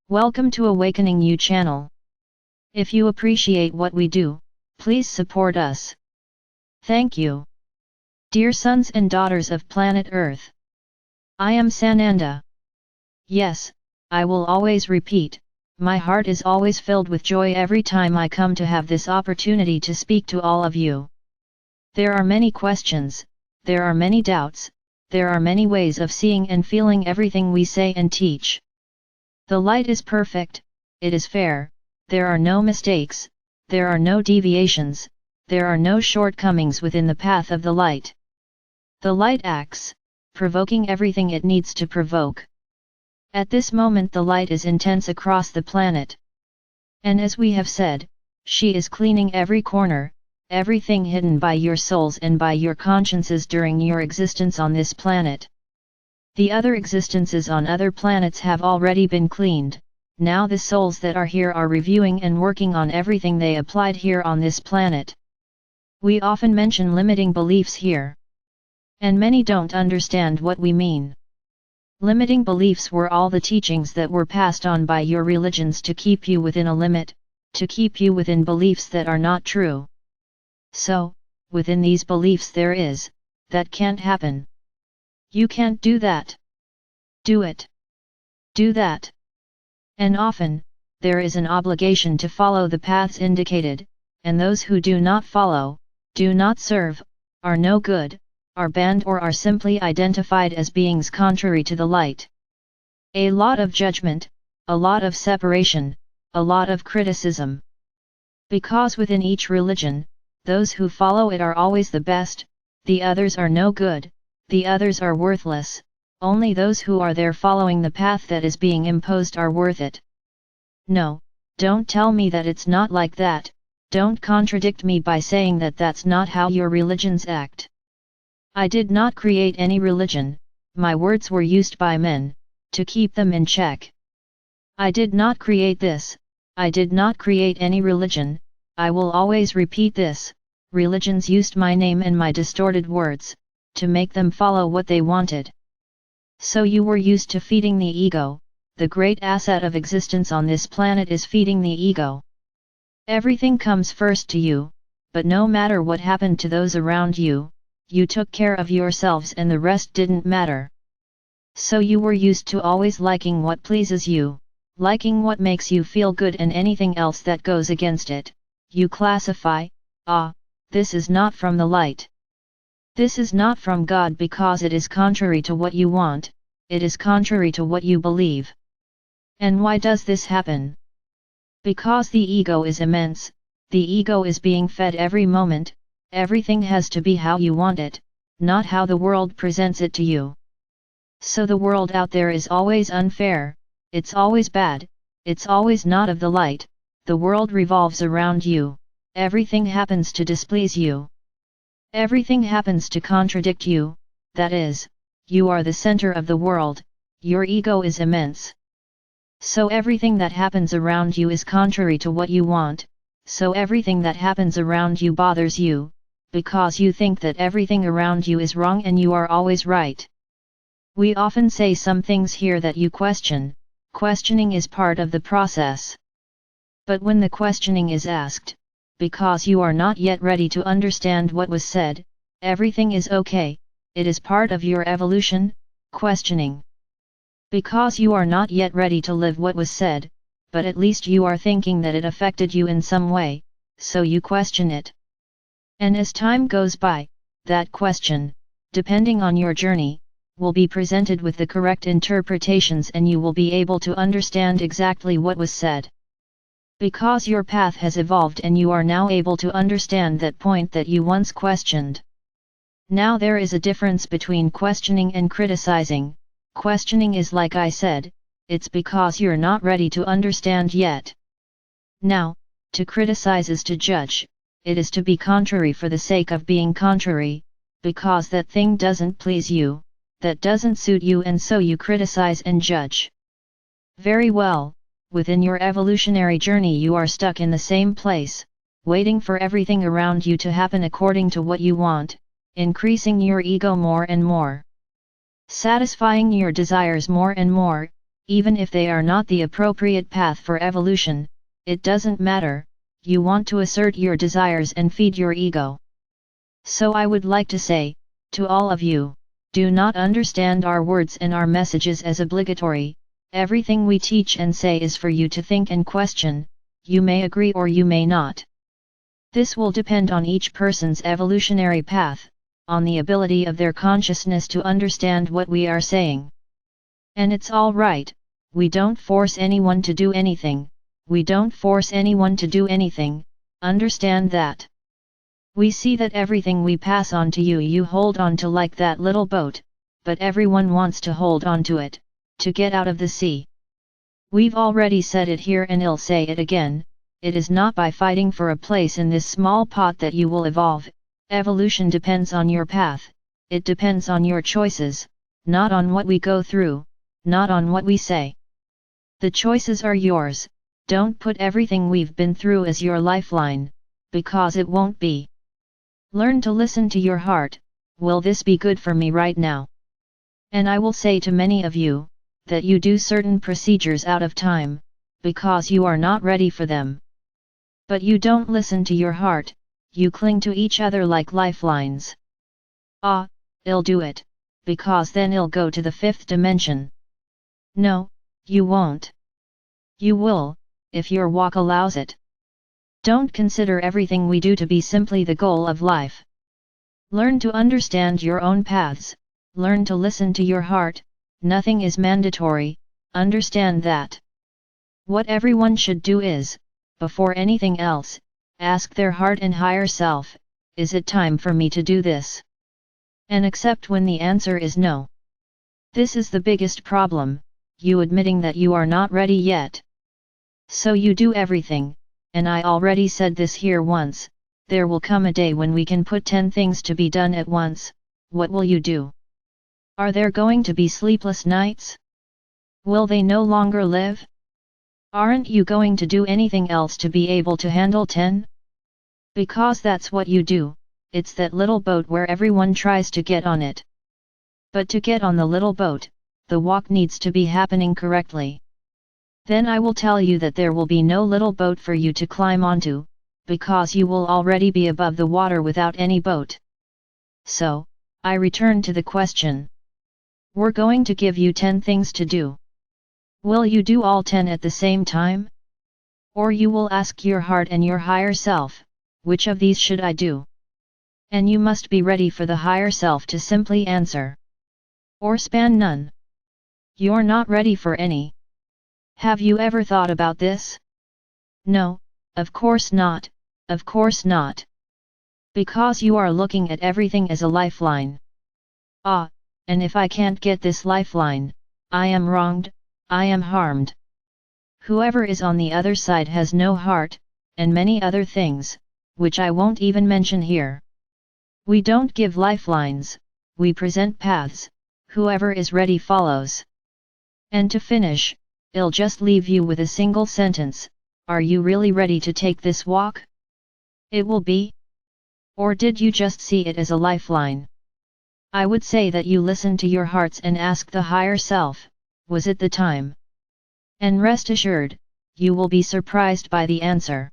Welcome to Awakening You channel. If you appreciate what we do, please support us. Thank you. Dear sons and daughters of planet Earth, I am Sananda. Yes, I will always repeat, my heart is always filled with joy every time I come to have this opportunity to speak to all of you. There are many questions, there are many doubts, there are many ways of seeing and feeling everything we say and teach. The light is perfect, it is fair, there are no mistakes, there are no deviations, there are no shortcomings within the path of the light. The light acts, provoking everything it needs to provoke. At this moment the light is intense across the planet. And as we have said, she is cleaning every corner, everything hidden by your souls and by your consciences during your existence on this planet. The other existences on other planets have already been cleaned, now the souls that are here are reviewing and working on everything they applied here on this planet. We often mention limiting beliefs here. And many don't understand what we mean. Limiting beliefs were all the teachings that were passed on by your religions to keep you within a limit, to keep you within beliefs that are not true. So, within these beliefs there is, that can't happen. You can't do that. Do it. Do that. And often, there is an obligation to follow the paths indicated, and those who do not follow, do not serve, are no good, are banned or are simply identified as beings contrary to the light. A lot of judgment, a lot of separation, a lot of criticism. Because within each religion, those who follow it are always the best, the others are no good, the others are worthless, only those who are there following the path that is being imposed are worth it. No, don't tell me that it's not like that, don't contradict me by saying that that's not how your religions act. I did not create any religion, my words were used by men, to keep them in check. I did not create this, I did not create any religion, I will always repeat this, religions used my name and my distorted words, to make them follow what they wanted. So you were used to feeding the ego, the great asset of existence on this planet is feeding the ego. Everything comes first to you, but no matter what happened to those around you, you took care of yourselves and the rest didn't matter. So you were used to always liking what pleases you, liking what makes you feel good and anything else that goes against it, you classify, this is not from the light. This is not from God because it is contrary to what you want, it is contrary to what you believe. And why does this happen? Because the ego is immense, the ego is being fed every moment, everything has to be how you want it, not how the world presents it to you. So the world out there is always unfair, it's always bad, it's always not of the light, the world revolves around you, everything happens to displease you. Everything happens to contradict you, that is, you are the center of the world, your ego is immense. So everything that happens around you is contrary to what you want, so everything that happens around you bothers you, because you think that everything around you is wrong and you are always right. We often say some things here that you question, questioning is part of the process. But when the questioning is asked, because you are not yet ready to understand what was said, everything is okay, it is part of your evolution, questioning. Because you are not yet ready to live what was said, but at least you are thinking that it affected you in some way, so you question it. And as time goes by, that question, depending on your journey, will be presented with the correct interpretations and you will be able to understand exactly what was said. Because your path has evolved and you are now able to understand that point that you once questioned. Now there is a difference between questioning and criticizing. Questioning is like I said, it's because you're not ready to understand yet. Now, to criticize is to judge, it is to be contrary for the sake of being contrary, because that thing doesn't please you, that doesn't suit you and so you criticize and judge. Very well. Within your evolutionary journey you are stuck in the same place, waiting for everything around you to happen according to what you want, increasing your ego more and more. Satisfying your desires more and more, even if they are not the appropriate path for evolution, it doesn't matter, you want to assert your desires and feed your ego. So I would like to say, to all of you, do not understand our words and our messages as obligatory. Everything we teach and say is for you to think and question, you may agree or you may not. This will depend on each person's evolutionary path, on the ability of their consciousness to understand what we are saying. And it's all right, we don't force anyone to do anything, understand that. We see that everything we pass on to you, you hold on to like that little boat, but everyone wants to hold on to it, to get out of the sea. We've already said it here and I'll say it again, it is not by fighting for a place in this small pot that you will evolve. Evolution depends on your path, it depends on your choices, not on what we go through, not on what we say. The choices are yours, don't put everything we've been through as your lifeline, because it won't be. Learn to listen to your heart, will this be good for me right now? And I will say to many of you, that you do certain procedures out of time, because you are not ready for them. But you don't listen to your heart, you cling to each other like lifelines. Ah, I'll do it, because then I'll go to the 5th dimension. No, you won't. You will, if your walk allows it. Don't consider everything we do to be simply the goal of life. Learn to understand your own paths, learn to listen to your heart, nothing is mandatory, understand that. What everyone should do is, before anything else, ask their heart and higher self, is it time for me to do this? And accept when the answer is no. This is the biggest problem, you admitting that you are not ready yet. So you do everything, and I already said this here once, there will come a day when we can put 10 things to be done at once, what will you do? Are there going to be sleepless nights? Will they no longer live? Aren't you going to do anything else to be able to handle 10? Because that's what you do, it's that little boat where everyone tries to get on it. But to get on the little boat, the walk needs to be happening correctly. Then I will tell you that there will be no little boat for you to climb onto, because you will already be above the water without any boat. So, I return to the question. We're going to give you 10 things to do. Will you do all 10 at the same time? Or you will ask your heart and your higher self, which of these should I do? And you must be ready for the higher self to simply answer. Or span none. You're not ready for any. Have you ever thought about this? No, of course not, of course not. Because you are looking at everything as a lifeline. Ah, and if I can't get this lifeline, I am wronged, I am harmed. Whoever is on the other side has no heart, and many other things, which I won't even mention here. We don't give lifelines, we present paths, whoever is ready follows. And to finish, I'll just leave you with a single sentence, are you really ready to take this walk? It will be? Or did you just see it as a lifeline? I would say that you listen to your hearts and ask the higher self, was it the time? And rest assured, you will be surprised by the answer.